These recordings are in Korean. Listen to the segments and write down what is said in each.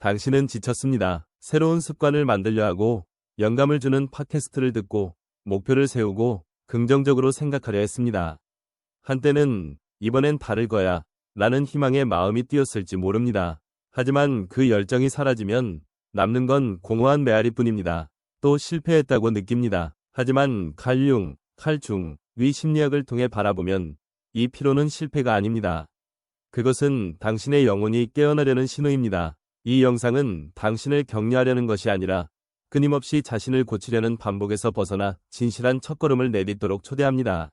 당신은 지쳤습니다. 새로운 습관을 만들려 하고 영감을 주는 팟캐스트를 듣고 목표를 세우고 긍정적으로 생각하려 했습니다. 한때는 이번엔 다를 거야 라는 희망의 마음이 뛰었을지 모릅니다. 하지만 그 열정이 사라지면 남는 건 공허한 메아리뿐입니다. 또 실패했다고 느낍니다. 하지만 칼융, 칼중, 위 심리학을 통해 바라보면 이 피로는 실패가 아닙니다. 그것은 당신의 영혼이 깨어나려는 신호입니다. 이 영상은 당신을 격려하려는 것이 아니라 끊임없이 자신을 고치려는 반복에서 벗어나 진실한 첫걸음을 내딛도록 초대합니다.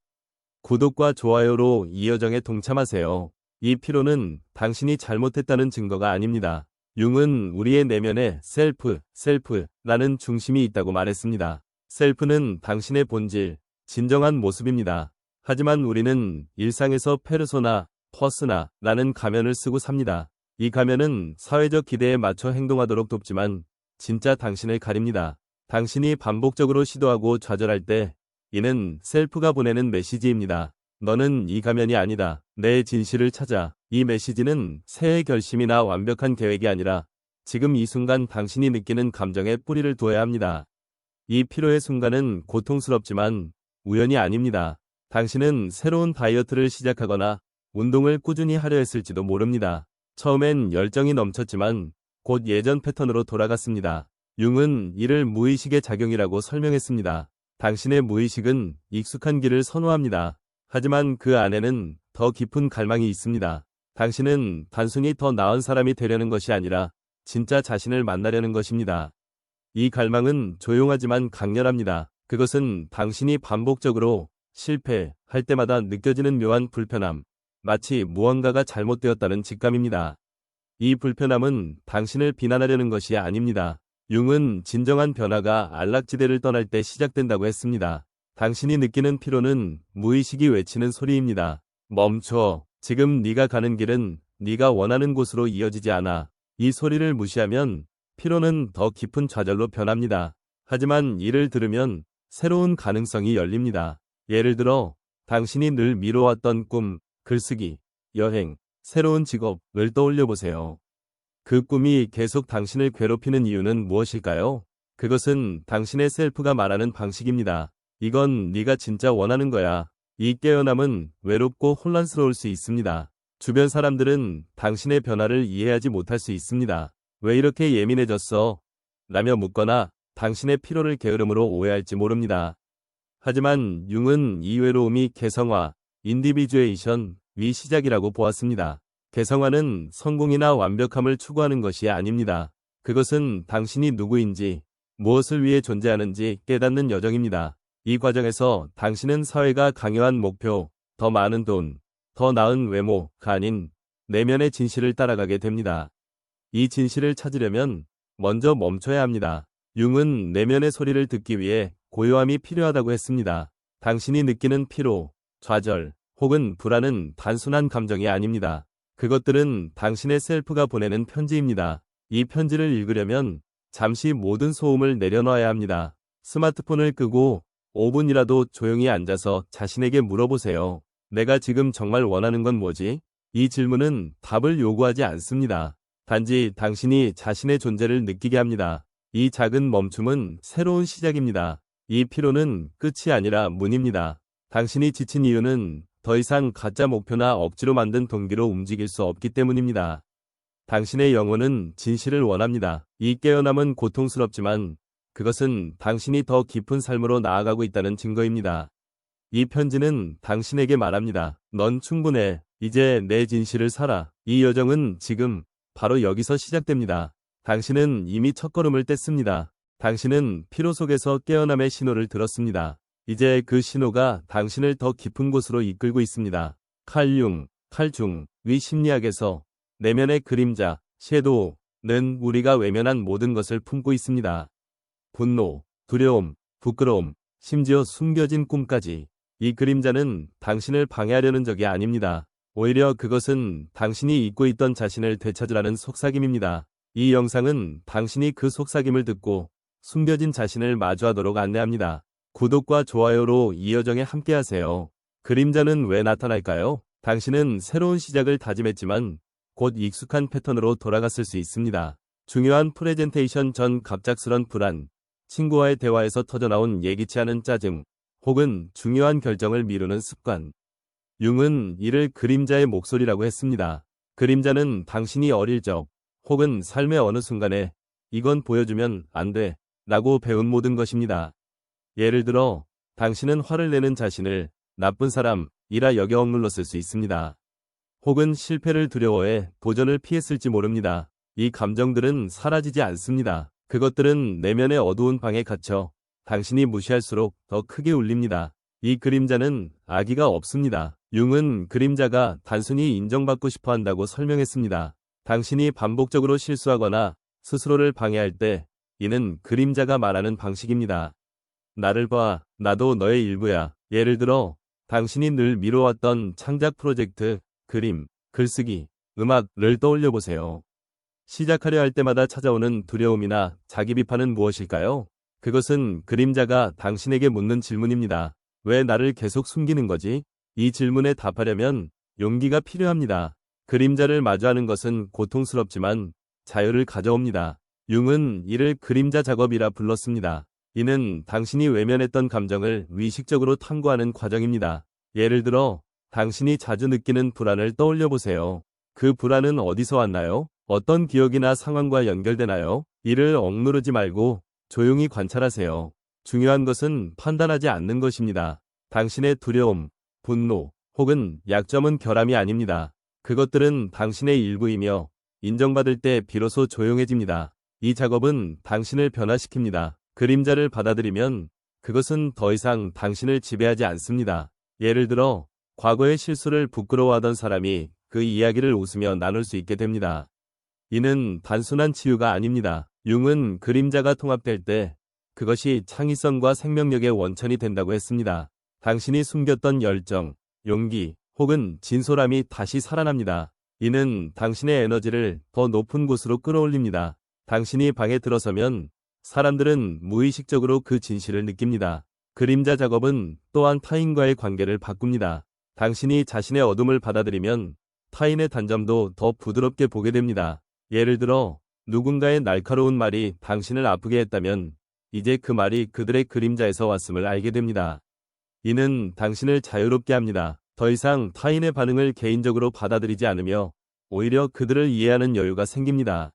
구독과 좋아요로 이 여정에 동참하세요. 이 피로는 당신이 잘못했다는 증거가 아닙니다. 융은 우리의 내면에 셀프라는 중심이 있다고 말했습니다. 셀프는 당신의 본질, 진정한 모습입니다. 하지만 우리는 일상에서 페르소나, 퍼스나라는 가면을 쓰고 삽니다. 이 가면은 사회적 기대에 맞춰 행동하도록 돕지만 진짜 당신을 가립니다. 당신이 반복적으로 시도하고 좌절할 때 이는 셀프가 보내는 메시지입니다. 너는 이 가면이 아니다. 내 진실을 찾아. 이 메시지는 새해 결심이나 완벽한 계획이 아니라 지금 이 순간 당신이 느끼는 감정에 뿌리를 두어야 합니다. 이 피로의 순간은 고통스럽지만 우연이 아닙니다. 당신은 새로운 다이어트를 시작하거나 운동을 꾸준히 하려 했을지도 모릅니다. 처음엔 열정이 넘쳤지만 곧 예전 패턴으로 돌아갔습니다. 융은 이를 무의식의 작용이라고 설명했습니다. 당신의 무의식은 익숙한 길을 선호합니다. 하지만 그 안에는 더 깊은 갈망이 있습니다. 당신은 단순히 더 나은 사람이 되려는 것이 아니라 진짜 자신을 만나려는 것입니다. 이 갈망은 조용하지만 강렬합니다. 그것은 당신이 반복적으로 실패할 때마다 느껴지는 묘한 불편함, 마치 무언가가 잘못되었다는 직감입니다. 이 불편함은 당신을 비난하려는 것이 아닙니다. 융은 진정한 변화가 안락지대를 떠날 때 시작된다고 했습니다. 당신이 느끼는 피로는 무의식이 외치는 소리입니다. 멈춰. 지금 네가 가는 길은 네가 원하는 곳으로 이어지지 않아. 이 소리를 무시하면 피로는 더 깊은 좌절로 변합니다. 하지만 이를 들으면 새로운 가능성이 열립니다. 예를 들어 당신이 늘 미뤄왔던 꿈, 글쓰기, 여행, 새로운 직업을 떠올려 보세요. 그 꿈이 계속 당신을 괴롭히는 이유는 무엇일까요? 그것은 당신의 셀프가 말하는 방식입니다. 이건 네가 진짜 원하는 거야. 이 깨어남은 외롭고 혼란스러울 수 있습니다. 주변 사람들은 당신의 변화를 이해하지 못할 수 있습니다. 왜 이렇게 예민해졌어? 라며 묻거나 당신의 피로를 게으름으로 오해할지 모릅니다. 하지만 융은 이 외로움이 개성화, 인디비주에이션의 시작이라고 보았습니다. 개성화는 성공이나 완벽함을 추구하는 것이 아닙니다. 그것은 당신이 누구인지, 무엇을 위해 존재하는지 깨닫는 여정입니다. 이 과정에서 당신은 사회가 강요한 목표, 더 많은 돈, 더 나은 외모가 아닌 내면의 진실을 따라가게 됩니다. 이 진실을 찾으려면 먼저 멈춰야 합니다. 융은 내면의 소리를 듣기 위해 고요함이 필요하다고 했습니다. 당신이 느끼는 피로, 좌절, 혹은 불안은 단순한 감정이 아닙니다. 그것들은 당신의 셀프가 보내는 편지입니다. 이 편지를 읽으려면 잠시 모든 소음을 내려놔야 합니다. 스마트폰을 끄고 5분이라도 조용히 앉아서 자신에게 물어보세요. 내가 지금 정말 원하는 건 뭐지? 이 질문은 답을 요구하지 않습니다. 단지 당신이 자신의 존재를 느끼게 합니다. 이 작은 멈춤은 새로운 시작입니다. 이 피로는 끝이 아니라 문입니다. 당신이 지친 이유는 더 이상 가짜 목표나 억지로 만든 동기로 움직일 수 없기 때문입니다. 당신의 영혼은 진실을 원합니다. 이 깨어남은 고통스럽지만 그것은 당신이 더 깊은 삶으로 나아가고 있다는 증거입니다. 이 편지는 당신에게 말합니다. 넌 충분해. 이제 내 진실을 살아. 이 여정은 지금 바로 여기서 시작됩니다. 당신은 이미 첫걸음을 뗐습니다. 당신은 피로 속에서 깨어남의 신호를 들었습니다. 이제 그 신호가 당신을 더 깊은 곳으로 이끌고 있습니다. 칼융, 칼중, 위 심리학에서 내면의 그림자, 섀도우는 우리가 외면한 모든 것을 품고 있습니다. 분노, 두려움, 부끄러움, 심지어 숨겨진 꿈까지. 이 그림자는 당신을 방해하려는 적이 아닙니다. 오히려 그것은 당신이 잊고 있던 자신을 되찾으라는 속삭임입니다. 이 영상은 당신이 그 속삭임을 듣고 숨겨진 자신을 마주하도록 안내합니다. 구독과 좋아요로 이 여정에 함께하세요. 그림자는 왜 나타날까요? 당신은 새로운 시작을 다짐했지만 곧 익숙한 패턴으로 돌아갔을 수 있습니다. 중요한 프레젠테이션 전 갑작스런 불안, 친구와의 대화에서 터져나온 예기치 않은 짜증, 혹은 중요한 결정을 미루는 습관. 융은 이를 그림자의 목소리라고 했습니다. 그림자는 당신이 어릴 적, 혹은 삶의 어느 순간에 이건 보여주면 안 돼, 라고 배운 모든 것입니다. 예를 들어, 당신은 화를 내는 자신을 나쁜 사람이라 여겨 억눌렀을 수 있습니다. 혹은 실패를 두려워해 도전을 피했을지 모릅니다. 이 감정들은 사라지지 않습니다. 그것들은 내면의 어두운 방에 갇혀 당신이 무시할수록 더 크게 울립니다. 이 그림자는 아기가 없습니다. 융은 그림자가 단순히 인정받고 싶어 한다고 설명했습니다. 당신이 반복적으로 실수하거나 스스로를 방해할 때 이는 그림자가 말하는 방식입니다. 나를 봐, 나도 너의 일부야. 예를 들어, 당신이 늘 미뤄왔던 창작 프로젝트, 그림, 글쓰기, 음악을 떠올려 보세요. 시작하려 할 때마다 찾아오는 두려움이나 자기 비판은 무엇일까요? 그것은 그림자가 당신에게 묻는 질문입니다. 왜 나를 계속 숨기는 거지? 이 질문에 답하려면 용기가 필요합니다. 그림자를 마주하는 것은 고통스럽지만 자유를 가져옵니다. 융은 이를 그림자 작업이라 불렀습니다. 이는 당신이 외면했던 감정을 의식적으로 탐구하는 과정입니다. 예를 들어, 당신이 자주 느끼는 불안을 떠올려 보세요. 그 불안은 어디서 왔나요? 어떤 기억이나 상황과 연결되나요? 이를 억누르지 말고 조용히 관찰하세요. 중요한 것은 판단하지 않는 것입니다. 당신의 두려움, 분노, 혹은 약점은 결함이 아닙니다. 그것들은 당신의 일부이며 인정받을 때 비로소 조용해집니다. 이 작업은 당신을 변화시킵니다. 그림자를 받아들이면 그것은 더 이상 당신을 지배하지 않습니다. 예를 들어, 과거의 실수를 부끄러워하던 사람이 그 이야기를 웃으며 나눌 수 있게 됩니다. 이는 단순한 치유가 아닙니다. 융은 그림자가 통합될 때 그것이 창의성과 생명력의 원천이 된다고 했습니다. 당신이 숨겼던 열정, 용기, 혹은 진솔함이 다시 살아납니다. 이는 당신의 에너지를 더 높은 곳으로 끌어올립니다. 당신이 방에 들어서면 사람들은 무의식적으로 그 진실을 느낍니다. 그림자 작업은 또한 타인과의 관계를 바꿉니다. 당신이 자신의 어둠을 받아들이면 타인의 단점도 더 부드럽게 보게 됩니다. 예를 들어, 누군가의 날카로운 말이 당신을 아프게 했다면 이제 그 말이 그들의 그림자에서 왔음을 알게 됩니다. 이는 당신을 자유롭게 합니다. 더 이상 타인의 반응을 개인적으로 받아들이지 않으며 오히려 그들을 이해하는 여유가 생깁니다.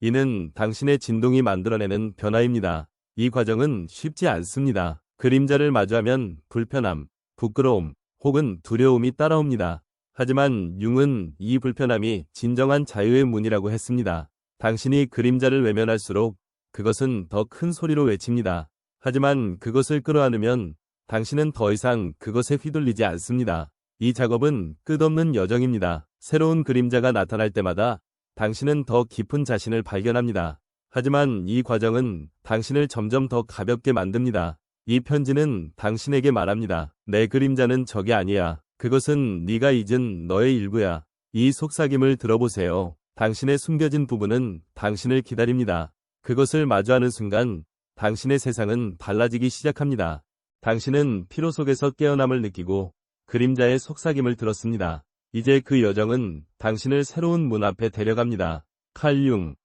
이는 당신의 진동이 만들어내는 변화입니다. 이 과정은 쉽지 않습니다. 그림자를 마주하면 불편함, 부끄러움, 혹은 두려움이 따라옵니다. 하지만 융은 이 불편함이 진정한 자유의 문이라고 했습니다. 당신이 그림자를 외면할수록 그것은 더 큰 소리로 외칩니다. 하지만 그것을 끌어안으면 당신은 더 이상 그것에 휘둘리지 않습니다. 이 작업은 끝없는 여정입니다. 새로운 그림자가 나타날 때마다 당신은 더 깊은 자신을 발견합니다. 하지만 이 과정은 당신을 점점 더 가볍게 만듭니다. 이 편지는 당신에게 말합니다. 내 그림자는 적이 아니야. 그것은 네가 잊은 너의 일부야. 이 속삭임을 들어보세요. 당신의 숨겨진 부분은 당신을 기다립니다. 그것을 마주하는 순간 당신의 세상은 달라지기 시작합니다. 당신은 피로 속에서 깨어남을 느끼고 그림자의 속삭임을 들었습니다. 이제 그 여정은 당신을 새로운 문 앞에 데려갑니다. 칼 융,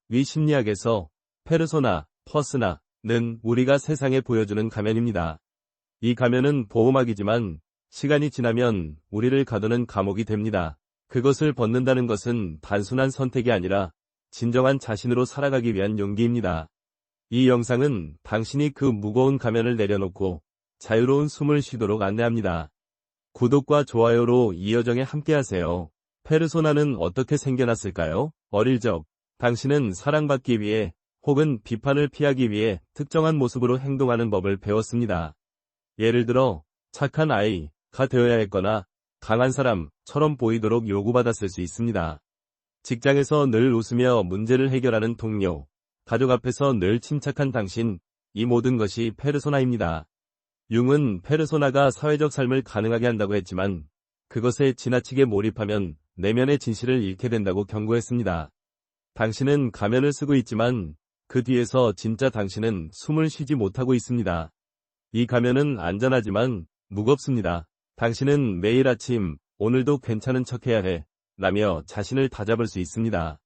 위 심리학에서 페르소나, 퍼스나는 우리가 세상에 보여주는 가면입니다. 이 가면은 보호막이지만 시간이 지나면 우리를 가두는 감옥이 됩니다. 그것을 벗는다는 것은 단순한 선택이 아니라 진정한 자신으로 살아가기 위한 용기입니다. 이 영상은 당신이 그 무거운 가면을 내려놓고 자유로운 숨을 쉬도록 안내합니다. 구독과 좋아요로 이 여정에 함께하세요. 페르소나는 어떻게 생겨났을까요? 어릴 적, 당신은 사랑받기 위해 혹은 비판을 피하기 위해 특정한 모습으로 행동하는 법을 배웠습니다. 예를 들어, 착한 아이가 되어야 했거나 강한 사람처럼 보이도록 요구받았을 수 있습니다. 직장에서 늘 웃으며 문제를 해결하는 동료, 가족 앞에서 늘 침착한 당신, 이 모든 것이 페르소나입니다. 융은 페르소나가 사회적 삶을 가능하게 한다고 했지만 그것에 지나치게 몰입하면 내면의 진실을 잃게 된다고 경고했습니다. 당신은 가면을 쓰고 있지만 그 뒤에서 진짜 당신은 숨을 쉬지 못하고 있습니다. 이 가면은 안전하지만 무겁습니다. 당신은 매일 아침 오늘도 괜찮은 척해야 해 라며 자신을 다잡을 수 있습니다.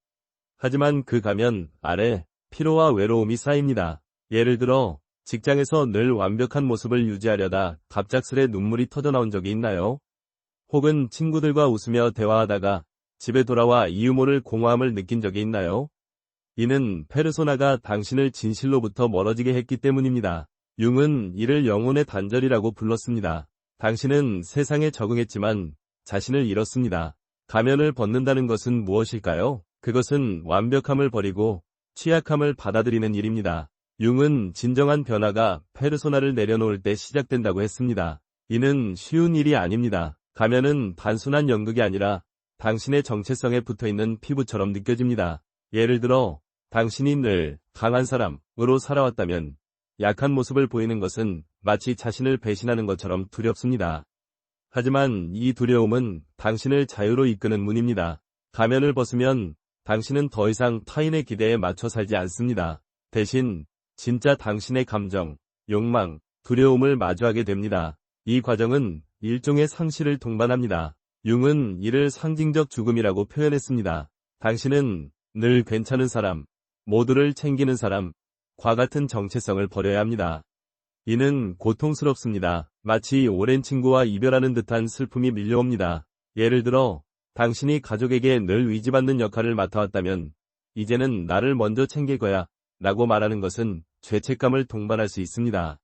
하지만 그 가면 아래 피로와 외로움이 쌓입니다. 예를 들어 직장에서 늘 완벽한 모습을 유지하려다 갑작스레 눈물이 터져나온 적이 있나요? 혹은 친구들과 웃으며 대화하다가 집에 돌아와 이 유머를 공허함을 느낀 적이 있나요? 이는 페르소나가 당신을 진실로부터 멀어지게 했기 때문입니다. 융은 이를 영혼의 단절이라고 불렀습니다. 당신은 세상에 적응했지만 자신을 잃었습니다. 가면을 벗는다는 것은 무엇일까요? 그것은 완벽함을 버리고 취약함을 받아들이는 일입니다. 융은 진정한 변화가 페르소나를 내려놓을 때 시작된다고 했습니다. 이는 쉬운 일이 아닙니다. 가면은 단순한 연극이 아니라 당신의 정체성에 붙어있는 피부처럼 느껴집니다. 예를 들어 당신이 늘 강한 사람으로 살아왔다면 약한 모습을 보이는 것은 마치 자신을 배신하는 것처럼 두렵습니다. 하지만 이 두려움은 당신을 자유로 이끄는 문입니다. 가면을 벗으면 당신은 더 이상 타인의 기대에 맞춰 살지 않습니다. 대신 진짜 당신의 감정, 욕망, 두려움을 마주하게 됩니다. 이 과정은 일종의 상실을 동반합니다. 융은 이를 상징적 죽음이라고 표현했습니다. 당신은 늘 괜찮은 사람, 모두를 챙기는 사람, 과 같은 정체성을 버려야 합니다. 이는 고통스럽습니다. 마치 오랜 친구와 이별하는 듯한 슬픔이 밀려옵니다. 예를 들어 당신이 가족에게 늘 위지받는 역할을 맡아왔다면 이제는 나를 먼저 챙길 거야 라고 말하는 것은 죄책감을 동반할 수 있습니다.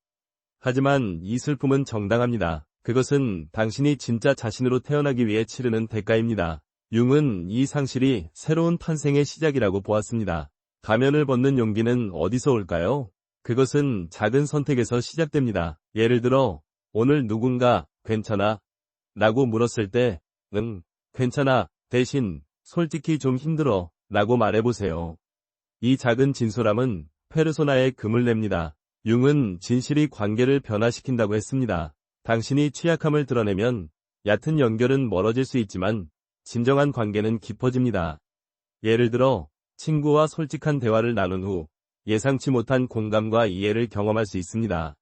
하지만 이 슬픔은 정당합니다. 그것은 당신이 진짜 자신으로 태어나기 위해 치르는 대가입니다. 융은 이 상실이 새로운 탄생의 시작이라고 보았습니다. 가면을 벗는 용기는 어디서 올까요? 그것은 작은 선택에서 시작됩니다. 예를 들어 오늘 누군가 괜찮아? 라고 물었을 때 응, 괜찮아 대신 솔직히 좀 힘들어 라고 말해보세요. 이 작은 진솔함은 페르소나에 금을 냅니다. 융은 진실이 관계를 변화시킨다고 했습니다. 당신이 취약함을 드러내면 얕은 연결은 멀어질 수 있지만 진정한 관계는 깊어집니다. 예를 들어 친구와 솔직한 대화를 나눈 후 예상치 못한 공감과 이해를 경험할 수 있습니다.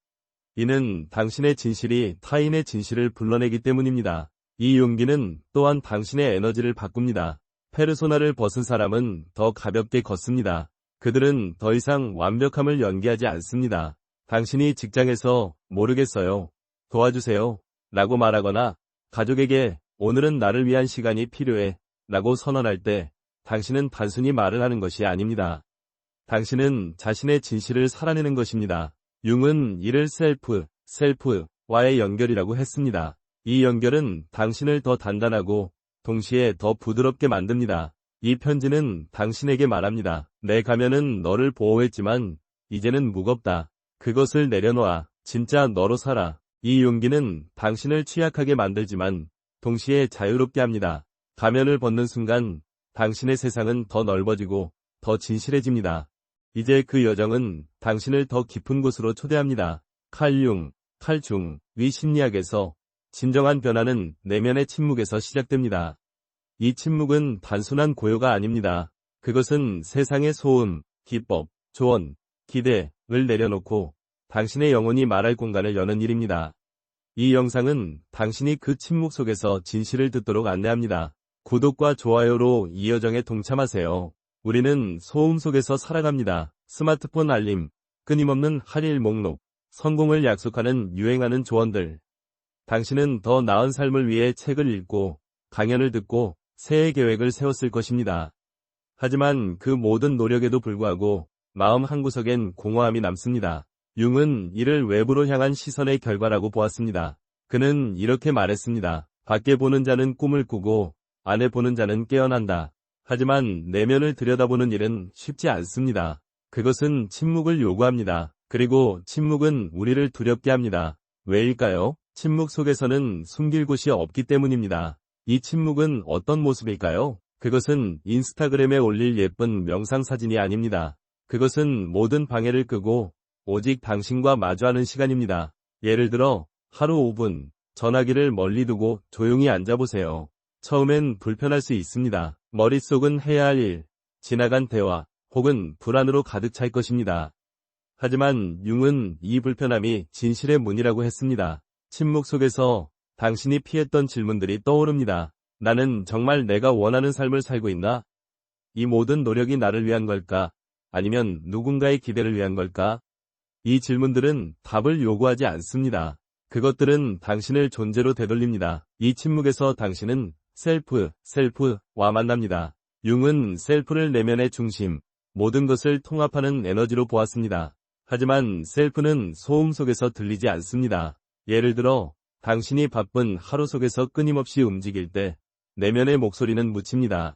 이는 당신의 진실이 타인의 진실을 불러내기 때문입니다. 이 용기는 또한 당신의 에너지를 바꿉니다. 페르소나를 벗은 사람은 더 가볍게 걷습니다. 그들은 더 이상 완벽함을 연기하지 않습니다. 당신이 직장에서 모르겠어요. 도와주세요. 라고 말하거나 가족에게 오늘은 나를 위한 시간이 필요해. 라고 선언할 때 당신은 단순히 말을 하는 것이 아닙니다. 당신은 자신의 진실을 살아내는 것입니다. 융은 이를 셀프와의 연결이라고 했습니다. 이 연결은 당신을 더 단단하고 동시에 더 부드럽게 만듭니다. 이 편지는 당신에게 말합니다. 내 가면은 너를 보호했지만 이제는 무겁다. 그것을 내려놓아. 진짜 너로 살아. 이 용기는 당신을 취약하게 만들지만 동시에 자유롭게 합니다. 가면을 벗는 순간 당신의 세상은 더 넓어지고 더 진실해집니다. 이제 그 여정은 당신을 더 깊은 곳으로 초대합니다. 칼중, 위 심리학에서 진정한 변화는 내면의 침묵에서 시작됩니다. 이 침묵은 단순한 고요가 아닙니다. 그것은 세상의 소음, 기법, 조언, 기대를 내려놓고 당신의 영혼이 말할 공간을 여는 일입니다. 이 영상은 당신이 그 침묵 속에서 진실을 듣도록 안내합니다. 구독과 좋아요로 이 여정에 동참하세요. 우리는 소음 속에서 살아갑니다. 스마트폰 알림, 끊임없는 할 일 목록, 성공을 약속하는 유행하는 조언들. 당신은 더 나은 삶을 위해 책을 읽고 강연을 듣고 새해 계획을 세웠을 것입니다. 하지만 그 모든 노력에도 불구하고 마음 한구석엔 공허함이 남습니다. 융은 이를 외부로 향한 시선의 결과라고 보았습니다. 그는 이렇게 말했습니다. 밖에 보는 자는 꿈을 꾸고 안에 보는 자는 깨어난다. 하지만 내면을 들여다보는 일은 쉽지 않습니다. 그것은 침묵을 요구합니다. 그리고 침묵은 우리를 두렵게 합니다. 왜일까요? 침묵 속에서는 숨길 곳이 없기 때문입니다. 이 침묵은 어떤 모습일까요? 그것은 인스타그램에 올릴 예쁜 명상사진이 아닙니다. 그것은 모든 방해를 끄고 오직 당신과 마주하는 시간입니다. 예를 들어 하루 5분 전화기를 멀리 두고 조용히 앉아보세요. 처음엔 불편할 수 있습니다. 머릿속은 해야 할 일, 지나간 대화, 혹은 불안으로 가득 찰 것입니다. 하지만 융은 이 불편함이 진실의 문이라고 했습니다. 침묵 속에서 당신이 피했던 질문들이 떠오릅니다. 나는 정말 내가 원하는 삶을 살고 있나? 이 모든 노력이 나를 위한 걸까? 아니면 누군가의 기대를 위한 걸까? 이 질문들은 답을 요구하지 않습니다. 그것들은 당신을 존재로 되돌립니다. 이 침묵에서 당신은 셀프와 만납니다. 융은 셀프를 내면의 중심, 모든 것을 통합하는 에너지로 보았습니다. 하지만 셀프는 소음 속에서 들리지 않습니다. 예를 들어, 당신이 바쁜 하루 속에서 끊임없이 움직일 때 내면의 목소리는 묻힙니다.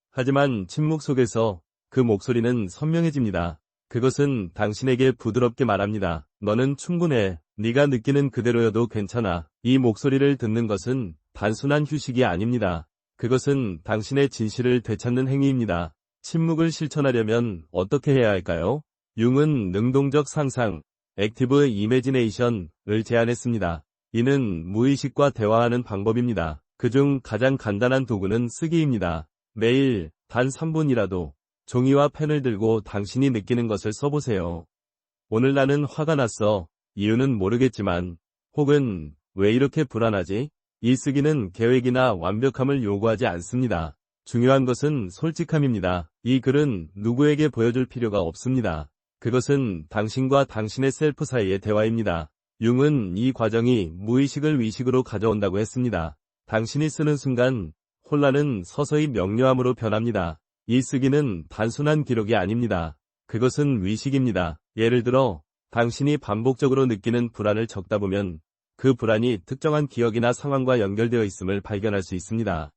하지만 침묵 속에서 그 목소리는 선명해집니다. 그것은 당신에게 부드럽게 말합니다. 너는 충분해. 네가 느끼는 그대로여도 괜찮아. 이 목소리를 듣는 것은 단순한 휴식이 아닙니다. 그것은 당신의 진실을 되찾는 행위입니다. 침묵을 실천하려면 어떻게 해야 할까요? 융은 능동적 상상, 액티브 이매지네이션을 제안했습니다. 이는 무의식과 대화하는 방법입니다. 그중 가장 간단한 도구는 쓰기입니다. 매일 단 3분이라도 종이와 펜을 들고 당신이 느끼는 것을 써보세요. 오늘 나는 화가 났어. 이유는 모르겠지만, 혹은 왜 이렇게 불안하지? 이 쓰기는 계획이나 완벽함을 요구하지 않습니다. 중요한 것은 솔직함입니다. 이 글은 누구에게 보여줄 필요가 없습니다. 그것은 당신과 당신의 셀프 사이의 대화입니다. 융은 이 과정이 무의식을 의식으로 가져온다고 했습니다. 당신이 쓰는 순간 혼란은 서서히 명료함으로 변합니다. 이 쓰기는 단순한 기록이 아닙니다. 그것은 의식입니다. 예를 들어, 당신이 반복적으로 느끼는 불안을 적다 보면 그 불안이 특정한 기억이나 상황과 연결되어 있음을 발견할 수 있습니다.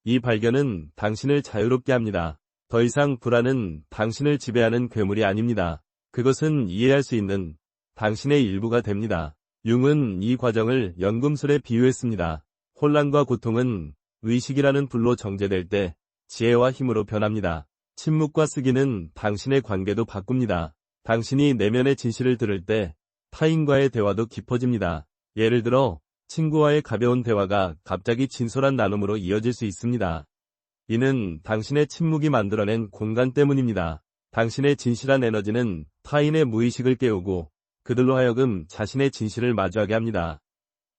이 발견은 당신을 자유롭게 합니다. 더 이상 불안은 당신을 지배하는 괴물이 아닙니다. 그것은 이해할 수 있는 당신의 일부가 됩니다. 융은 이 과정을 연금술에 비유했습니다. 혼란과 고통은 의식이라는 불로 정제될 때 지혜와 힘으로 변합니다. 침묵과 쓰기는 당신의 관계도 바꿉니다. 당신이 내면의 진실을 들을 때 타인과의 대화도 깊어집니다. 예를 들어 친구와의 가벼운 대화가 갑자기 진솔한 나눔으로 이어질 수 있습니다. 이는 당신의 침묵이 만들어낸 공간 때문입니다. 당신의 진실한 에너지는 타인의 무의식을 깨우고 그들로 하여금 자신의 진실을 마주하게 합니다.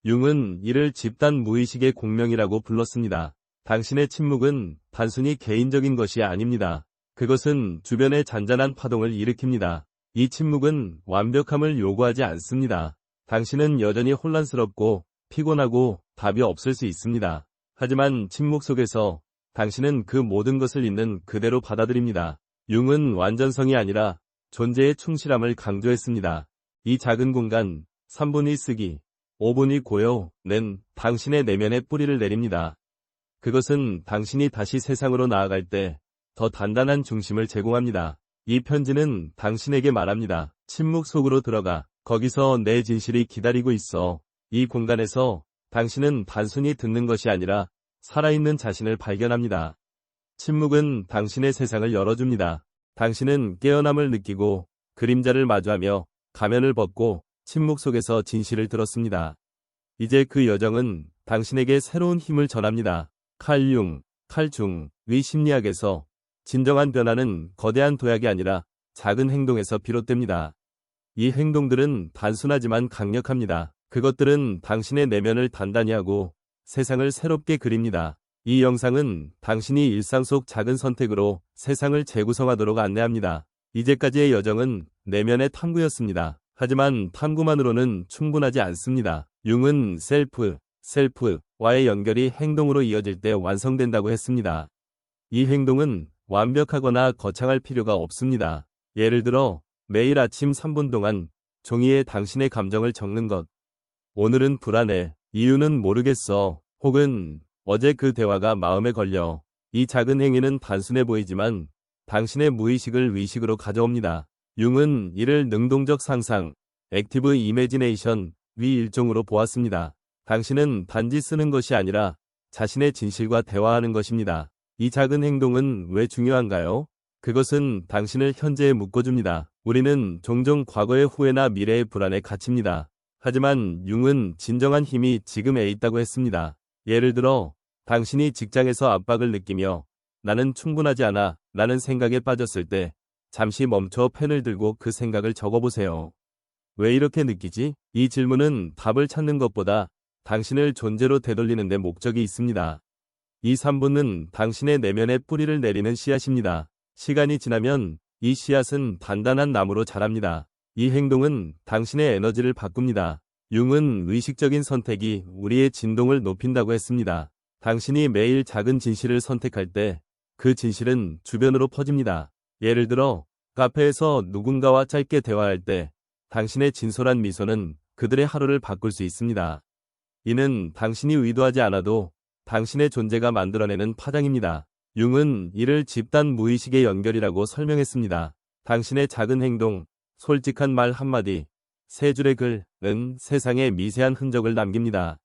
융은 이를 집단 무의식의 공명이라고 불렀습니다. 당신의 침묵은 단순히 개인적인 것이 아닙니다. 그것은 주변의 잔잔한 파동을 일으킵니다. 이 침묵은 완벽함을 요구하지 않습니다. 당신은 여전히 혼란스럽고 피곤하고 답이 없을 수 있습니다. 하지만 침묵 속에서 당신은 그 모든 것을 있는 그대로 받아들입니다. 융은 완전성이 아니라 존재의 충실함을 강조했습니다. 이 작은 공간, 3분의 쓰기, 5분의 고요는 당신의 내면에 뿌리를 내립니다. 그것은 당신이 다시 세상으로 나아갈 때 더 단단한 중심을 제공합니다. 이 편지는 당신에게 말합니다. 침묵 속으로 들어가. 거기서 내 진실이 기다리고 있어. 이 공간에서 당신은 단순히 듣는 것이 아니라 살아있는 자신을 발견합니다. 침묵은 당신의 세상을 열어줍니다. 당신은 깨어남을 느끼고 그림자를 마주하며 가면을 벗고 침묵 속에서 진실을 들었습니다. 이제 그 여정은 당신에게 새로운 힘을 전합니다. 칼중의 심리학에서 진정한 변화는 거대한 도약이 아니라 작은 행동에서 비롯됩니다. 이 행동들은 단순하지만 강력합니다. 그것들은 당신의 내면을 단단히 하고 세상을 새롭게 그립니다. 이 영상은 당신이 일상 속 작은 선택으로 세상을 재구성하도록 안내합니다. 이제까지의 여정은 내면의 탐구였습니다. 하지만 탐구만으로는 충분하지 않습니다. 융은 셀프와의 연결이 행동으로 이어질 때 완성된다고 했습니다. 이 행동은 완벽하거나 거창할 필요가 없습니다. 예를 들어 매일 아침 3분 동안 종이에 당신의 감정을 적는 것. 오늘은 불안해. 이유는 모르겠어. 혹은 어제 그 대화가 마음에 걸려. 이 작은 행위는 단순해 보이지만 당신의 무의식을 의식으로 가져옵니다. 융은 이를 능동적 상상, 액티브 이매지네이션 위 일종으로 보았습니다. 당신은 단지 쓰는 것이 아니라 자신의 진실과 대화하는 것입니다. 이 작은 행동은 왜 중요한가요? 그것은 당신을 현재에 묶어줍니다. 우리는 종종 과거의 후회나 미래의 불안에 갇힙니다. 하지만 융은 진정한 힘이 지금에 있다고 했습니다. 예를 들어 당신이 직장에서 압박을 느끼며 나는 충분하지 않아 라는 생각에 빠졌을 때 잠시 멈춰 펜을 들고 그 생각을 적어보세요. 왜 이렇게 느끼지? 이 질문은 답을 찾는 것보다 당신을 존재로 되돌리는 데 목적이 있습니다. 이 3분은 당신의 내면에 뿌리를 내리는 씨앗입니다. 시간이 지나면 이 씨앗은 단단한 나무로 자랍니다. 이 행동은 당신의 에너지를 바꿉니다. 융은 의식적인 선택이 우리의 진동을 높인다고 했습니다. 당신이 매일 작은 진실을 선택할 때 그 진실은 주변으로 퍼집니다. 예를 들어 카페에서 누군가와 짧게 대화할 때 당신의 진솔한 미소는 그들의 하루를 바꿀 수 있습니다. 이는 당신이 의도하지 않아도 당신의 존재가 만들어내는 파장입니다. 융은 이를 집단 무의식의 연결이라고 설명했습니다. 당신의 작은 행동, 솔직한 말 한마디, 세 줄의 글은 세상에 미세한 흔적을 남깁니다.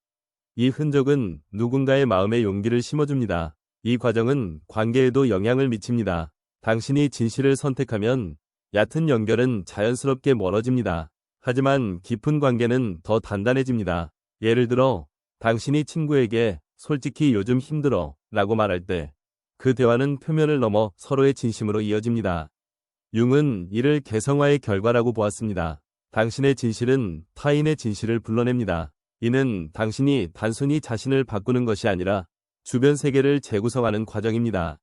이 흔적은 누군가의 마음에 용기를 심어줍니다. 이 과정은 관계에도 영향을 미칩니다. 당신이 진실을 선택하면 얕은 연결은 자연스럽게 멀어집니다. 하지만 깊은 관계는 더 단단해집니다. 예를 들어 당신이 친구에게 솔직히 요즘 힘들어 라고 말할 때 그 대화는 표면을 넘어 서로의 진심으로 이어집니다. 융은 이를 개성화의 결과라고 보았습니다. 당신의 진실은 타인의 진실을 불러냅니다. 이는 당신이 단순히 자신을 바꾸는 것이 아니라 주변 세계를 재구성하는 과정입니다.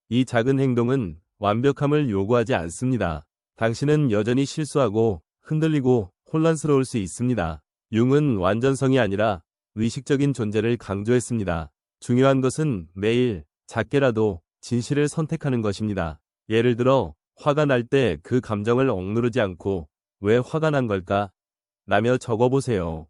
이 작은 행동은 완벽함을 요구하지 않습니다. 당신은 여전히 실수하고 흔들리고 혼란스러울 수 있습니다. 융은 완전성이 아니라 의식적인 존재를 강조했습니다. 중요한 것은 매일 작게라도 진실을 선택하는 것입니다. 예를 들어 화가 날 때 그 감정을 억누르지 않고 왜 화가 난 걸까? 라며 적어보세요.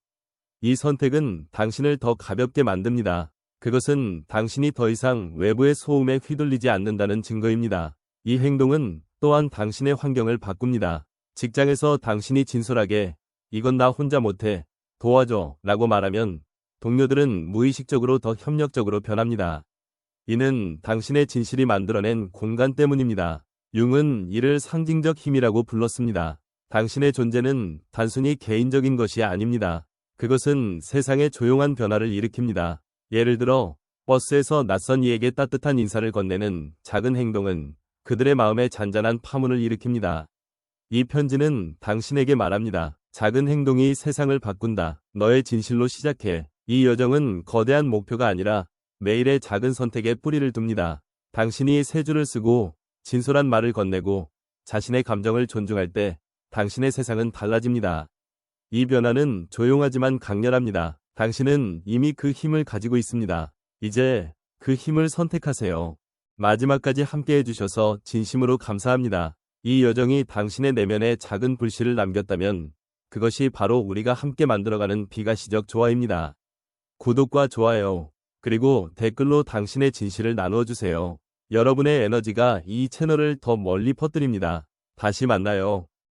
이 선택은 당신을 더 가볍게 만듭니다. 그것은 당신이 더 이상 외부의 소음에 휘둘리지 않는다는 증거입니다. 이 행동은 또한 당신의 환경을 바꿉니다. 직장에서 당신이 진솔하게 이건 나 혼자 못해 도와줘 라고 말하면 동료들은 무의식적으로 더 협력적으로 변합니다. 이는 당신의 진실이 만들어낸 공간 때문입니다. 융은 이를 상징적 힘이라고 불렀습니다. 당신의 존재는 단순히 개인적인 것이 아닙니다. 그것은 세상의 조용한 변화를 일으킵니다. 예를 들어 버스에서 낯선 이에게 따뜻한 인사를 건네는 작은 행동은 그들의 마음에 잔잔한 파문을 일으킵니다. 이 편지는 당신에게 말합니다. 작은 행동이 세상을 바꾼다. 너의 진실로 시작해. 이 여정은 거대한 목표가 아니라 매일의 작은 선택에 뿌리를 둡니다. 당신이 세 줄을 쓰고 진솔한 말을 건네고 자신의 감정을 존중할 때 당신의 세상은 달라집니다. 이 변화는 조용하지만 강렬합니다. 당신은 이미 그 힘을 가지고 있습니다. 이제 그 힘을 선택하세요. 마지막까지 함께 해주셔서 진심으로 감사합니다. 이 여정이 당신의 내면에 작은 불씨를 남겼다면 그것이 바로 우리가 함께 만들어가는 비가시적 조화입니다. 구독과 좋아요, 그리고 댓글로 당신의 진실을 나누어주세요. 여러분의 에너지가 이 채널을 더 멀리 퍼뜨립니다. 다시 만나요.